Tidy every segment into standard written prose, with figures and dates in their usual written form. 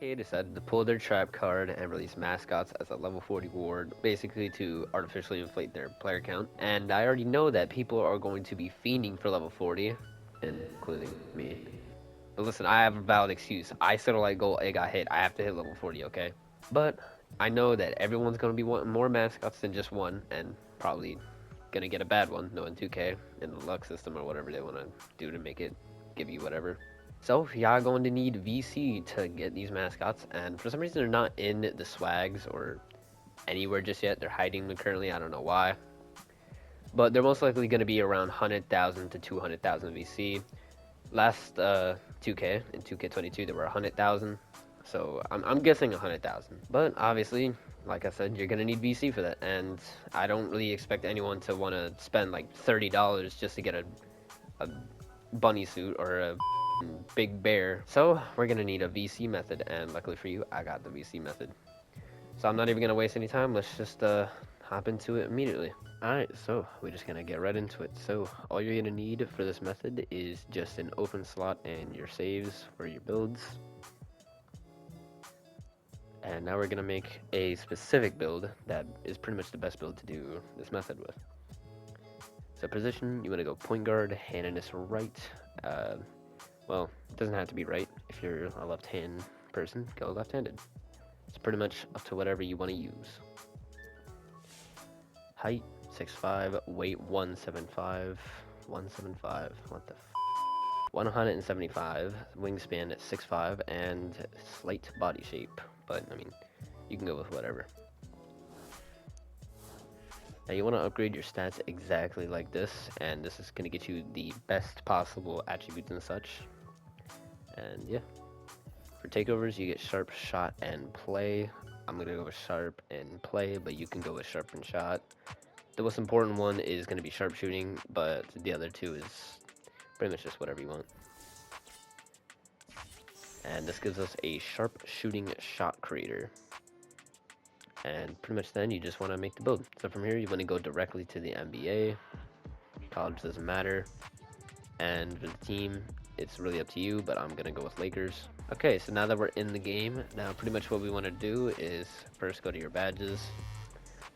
2K decided to pull their trap card and release mascots as a level 40 reward, basically to artificially inflate their player count. And I already know that people are going to be fiending for level 40, including me. But listen, I have a valid excuse. I settled like goal, it got hit. I have to hit level 40, okay? But I know that everyone's going to be wanting more mascots than just one, and probably going to get a bad one, knowing 2K in the luck system or whatever they want to do to make it give you whatever. So y'all going to need VC to get these mascots, and for some reason they're not in the swags or anywhere just yet. They're hiding them currently. I don't know why, but they're most likely going to be around 100,000 to 200,000 VC. Last 2K in 2K22 there were 100,000, so I'm guessing 100,000. But obviously, like I said, you're gonna need VC for that, and I don't really expect anyone to want to spend like $30 just to get a bunny suit or a big bear. So we're gonna need a VC method, and luckily for you, I got the VC method. So I'm not even gonna waste any time. Let's just hop into it immediately. Alright, so we're just gonna get right into it. So all you're gonna need for this method is just an open slot and your saves for your builds. And now we're gonna make a specific build that is pretty much the best build to do this method with. So position, you wanna go point guard, handedness right. Well, it doesn't have to be right. If you're a left-hand person, go left-handed. It's pretty much up to whatever you want to use. Height, 6'5", weight 175, what the 175, wingspan at 6'5", and slight body shape. But, I mean, you can go with whatever. Now you want to upgrade your stats exactly like this, and this is going to get you the best possible attributes and such. And yeah. For takeovers, you get sharp, shot, and play. I'm going to go with sharp and play, but you can go with sharp and shot. The most important one is going to be sharp shooting, but the other two is pretty much just whatever you want. And this gives us a sharp shooting shot creator. And pretty much then you just want to make the build. So from here you want to go directly to the NBA. College doesn't matter. And for the team, it's really up to you, but I'm going to go with Lakers. Okay, so now that we're in the game, now pretty much what we want to do is first go to your badges,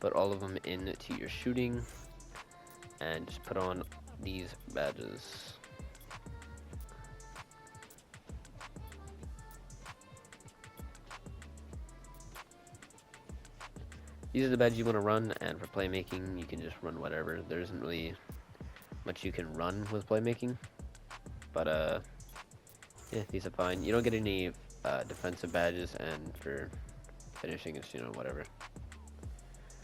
put all of them into your shooting, and just put on these badges. These are the badges you want to run, and for playmaking, you can just run whatever. There isn't really much you can run with playmaking, but yeah, these are fine. You don't get any defensive badges, and for finishing, it's, you know, whatever.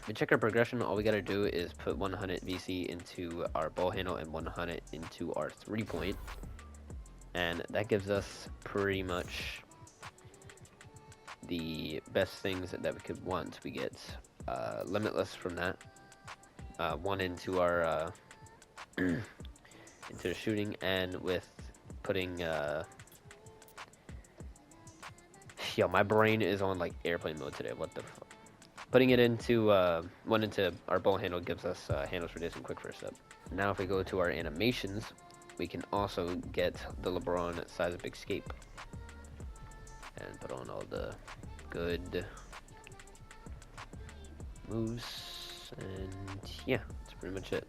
To check our progression, all we gotta do is put 100 VC into our ball handle and 100 into our 3-point, and that gives us pretty much the best things that we could want. We get limitless from that, 1 into our into the shooting, and with putting yo, my brain is on like airplane mode today. What the fuck? Putting it into 1 into our ball handle gives us handles for days and quick first step. Now if we go to our animations, we can also get the LeBron seismic escape and put on all the good moves, and yeah, that's pretty much it.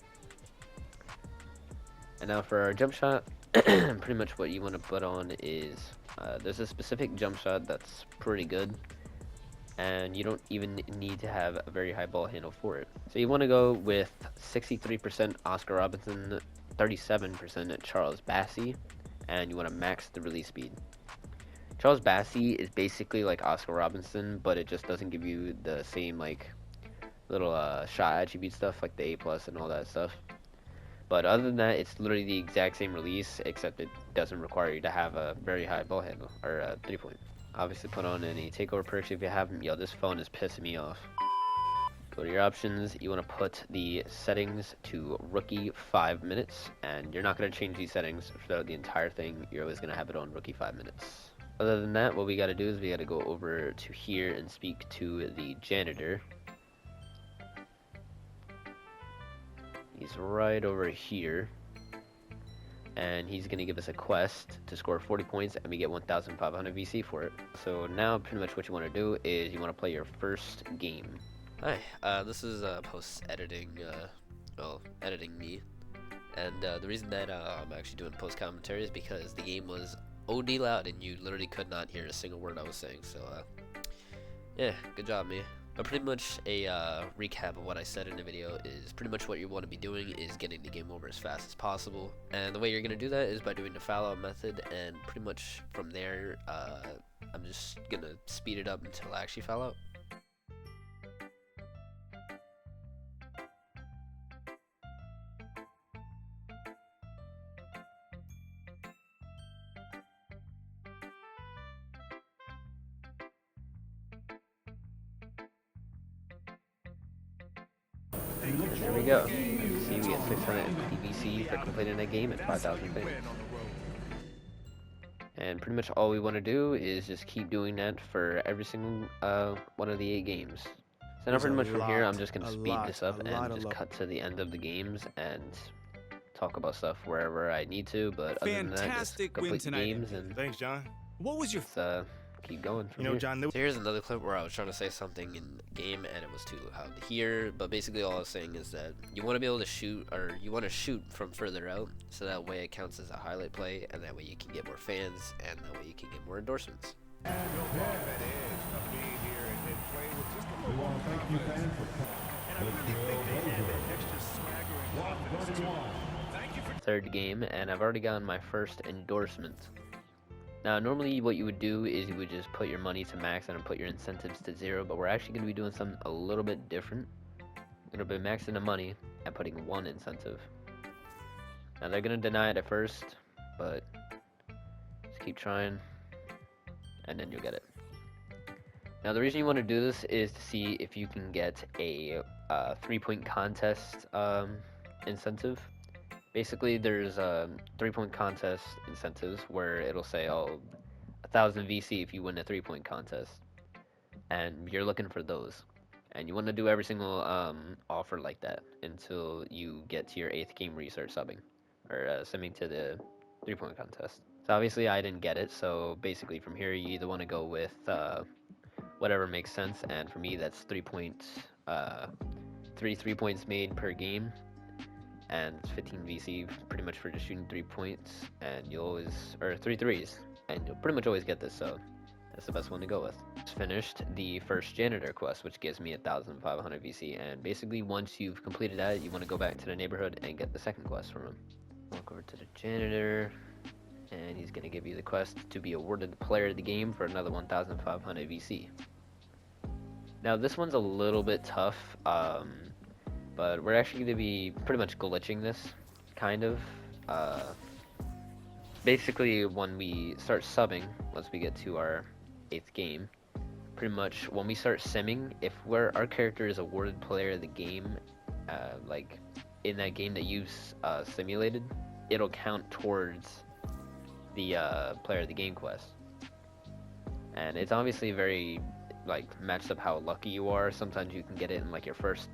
And now for our jump shot, pretty much what you want to put on is there's a specific jump shot that's pretty good, and you don't even need to have a very high ball handle for it. So you want to go with 63% Oscar Robertson, 37% Charles Bassey, and you want to max the release speed. Charles Bassey is basically like Oscar Robinson, but it just doesn't give you the same like little shot attribute stuff like the A+ and all that stuff. But other than that, it's literally the exact same release, except it doesn't require you to have a very high ball handle or a 3-point. Obviously, put on any takeover perks if you have them. Yo, this phone is pissing me off. Go to your options. You want to put the settings to rookie 5 minutes, and you're not going to change these settings throughout the entire thing. You're always going to have it on rookie 5 minutes. Other than that, what we got to do is we got to go over to here and speak to the janitor. He's right over here. and he's going to give us a quest to score 40 points, and we get 1,500 VC for it. So now pretty much what you want to do is you want to play your first game. Hi, this is post-editing, editing me, and the reason that I'm actually doing post-commentary is because the game was OD loud and you literally could not hear a single word I was saying, so yeah, good job, me. But pretty much a recap of what I said in the video is pretty much what you want to be doing is getting the game over as fast as possible. And the way you're going to do that is by doing the foul out method, and pretty much from there, I'm just going to speed it up until I actually foul out. There we go. See, we get 650 VC for completing that game at 5,000 ping. And pretty much all we want to do is just keep doing that for every single one of the 8 games. So now pretty much from here, I'm just going to speed this up and just cut to the end of the games and talk about stuff wherever I need to. But other than that, just complete the games and thanks, John. What was your keep going from here. John, so here's another clip where I was trying to say something in the game and it was too loud to hear, but basically all I was saying is that you want to be able to shoot, or you want to shoot from further out, so that way it counts as a highlight play, and that way you can get more fans, and that way you can get more endorsements. Third game, and I've already gotten my first endorsement. Now, normally what you would do is you would just put your money to max and put your incentives to 0, but we're actually going to be doing something a little bit different. We're going to be maxing the money and putting 1 incentive. Now, they're going to deny it at first, but just keep trying, and then you'll get it. Now, the reason you want to do this is to see if you can get a 3-point contest incentive. Basically, there's 3-point contest incentives where it'll say, oh, 1,000 VC if you win a 3-point contest. And you're looking for those. And you want to do every single offer like that until you get to your 8th game where you start subbing. Or simming to the 3-point contest. So obviously I didn't get it, so basically from here you either want to go with whatever makes sense. And for me that's 3 3-points made per game. And 15 VC pretty much for just shooting 3 points, and you'll always, or 3 threes, and you'll pretty much always get this, so that's the best one to go with. Just finished the first janitor quest, which gives me 1,500 VC, and basically once you've completed that, you want to go back to the neighborhood and get the second quest from him. Walk over to the janitor, and he's going to give you the quest to be awarded the player of the game for another 1,500 VC. Now this one's a little bit tough, but we're actually going to be pretty much glitching this, kind of. Basically, when we start subbing, once we get to our 8th game, pretty much when we start simming, if our character is awarded player of the game, like in that game that you've simulated, it'll count towards the player of the game quest. And it's obviously very, like, matched up how lucky you are. Sometimes you can get it in like your first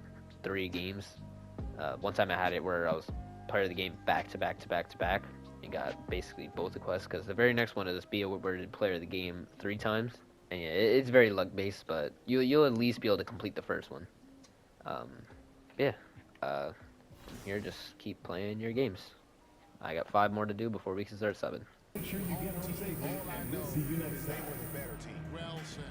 3 games. One time I had it where I was player of the game back to back to back to back and got basically both the quests, because the very next one is be awarded player of the game 3 times, and yeah, it's very luck based, but you'll at least be able to complete the first one. Yeah, from here just keep playing your games. I got 5 more to do before we can start subbing. Make sure you get on safe and we'll see you next time. Well said.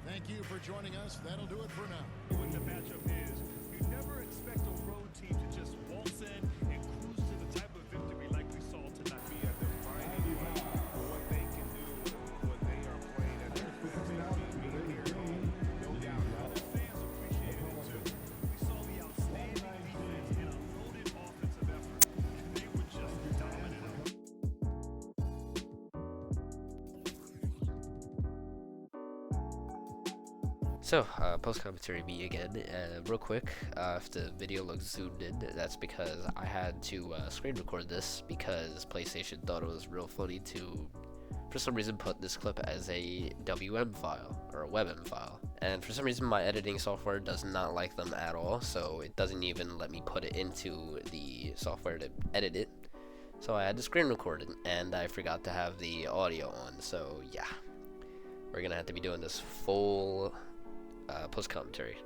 Thank you for joining us. That'll do it for now. What the matchup is, you never expect a road team to just waltz in and cruise to the type of victory like we saw tonight. We are defining what they can do, what they are playing at their no doubt. The fans appreciated it too. We saw the outstanding defense and a loaded offensive effort, and they were just dominant. So, post-commentary me again, real quick, if the video looks zoomed in, that's because I had to screen record this because PlayStation thought it was real funny to, for some reason, put this clip as a WM file, or a WebM file. And for some reason my editing software does not like them at all, so it doesn't even let me put it into the software to edit it. So I had the screen recorded and I forgot to have the audio on, so yeah, we're gonna have to be doing this full post commentary.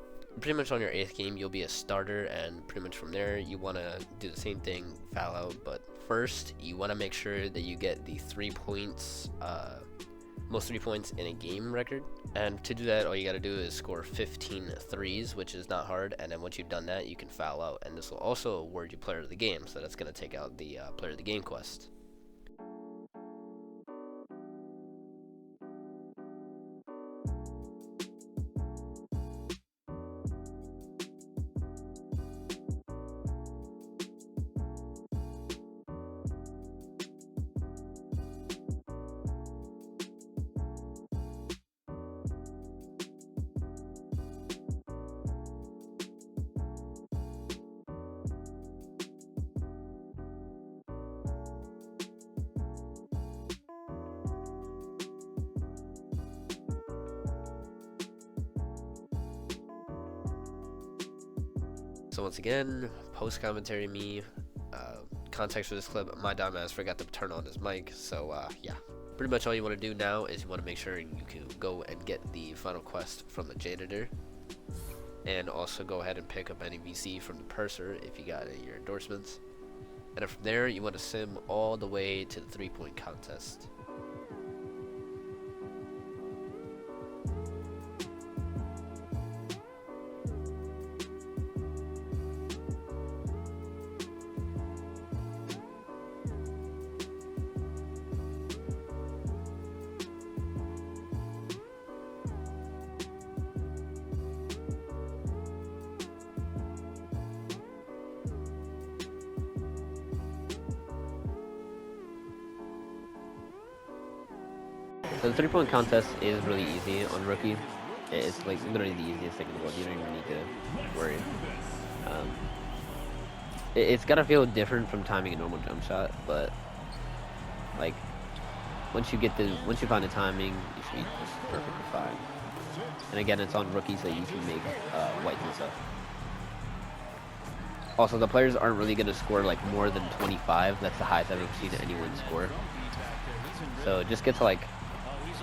Pretty much on your 8th game you'll be a starter, and pretty much from there you want to do the same thing, foul out, but first you want to make sure that you get the 3 points, most 3 points in a game record. And to do that, all you got to do is score 15 threes, which is not hard, and then once you've done that you can foul out, and this will also award you player of the game, so that's going to take out the player of the game quest. So once again, post commentary me, context for this clip, my dumbass forgot to turn on his mic, so yeah. Pretty much all you want to do now is you want to make sure you can go and get the final quest from the janitor, and also go ahead and pick up any VC from the purser if you got your endorsements, and then from there you want to sim all the way to the 3-point contest. So the 3-point contest is really easy on rookie. It's like literally the easiest thing in the world. You don't even need to worry. It's gotta feel different from timing a normal jump shot, but like once you find the timing, you should be just perfectly fine. And again, it's on rookie, so you can make whites and stuff. Also, the players aren't really gonna score like more than 25. That's the highest I've ever seen anyone score. So just get to like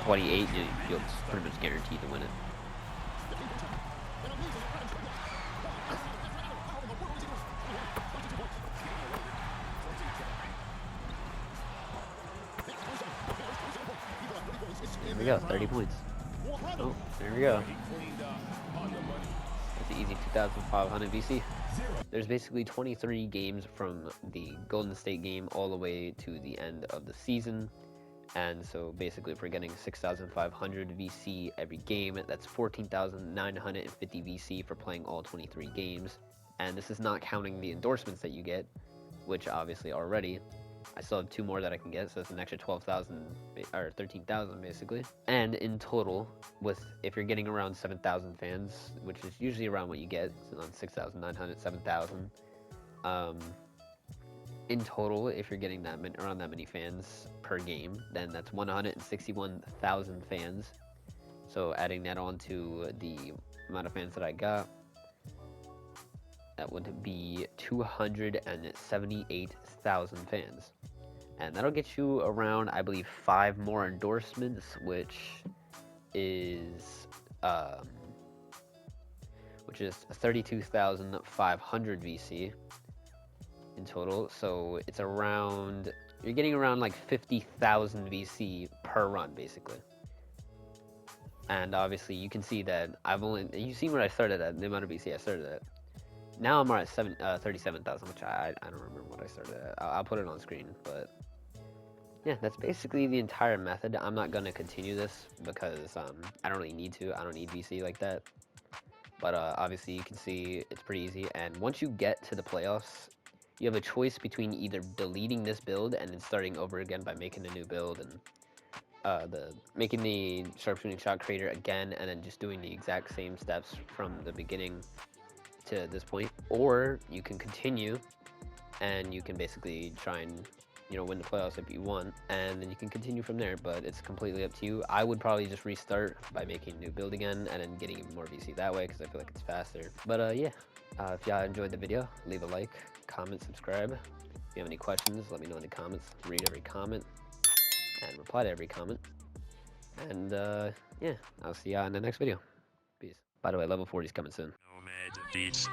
28, you'll pretty much guaranteed to win it. There we go, 30 points. Oh, there we go. That's an easy 2,500 VC. There's basically 23 games from the Golden State game all the way to the end of the season. And so basically if we're getting 6,500 VC every game, that's 14,950 VC for playing all 23 games. And this is not counting the endorsements that you get, which obviously already. I still have 2 more that I can get, so it's an extra 12,000 or 13,000 basically. And in total, if you're getting around 7,000 fans, which is usually around what you get, so on 6,900, 7,000. In total, if you're getting around that many fans per game, then that's 161,000 fans. So adding that on to the amount of fans that I got, that would be 278,000 fans. And that'll get you around, I believe, 5 more endorsements, which is 32,500 VC. In total, so it's around, you're getting around like 50,000 VC per run basically. And obviously you can see that you see where I started at, the amount of VC I started at. Now I'm at 37,000, which I don't remember what I started at. I'll put it on screen, but yeah, that's basically the entire method. I'm not going to continue this because I don't really need to. I don't need VC like that. But obviously you can see it's pretty easy, and once you get to the playoffs, you have a choice between either deleting this build and then starting over again by making a new build and making the sharpshooting shot creator again, and then just doing the exact same steps from the beginning to this point, or you can continue and you can basically try and win the playoffs if you want, and then you can continue from there. But it's completely up to you. I would probably just restart by making a new build again and then getting even more VC that way because I feel like it's faster. But yeah, if y'all enjoyed the video, leave a like, comment, subscribe, If you have any questions, let me know in the comments. Read every comment and reply to every comment. And yeah, I'll see y'all in the next video. Peace. By the way, level 40 is coming soon. Nomad Beats.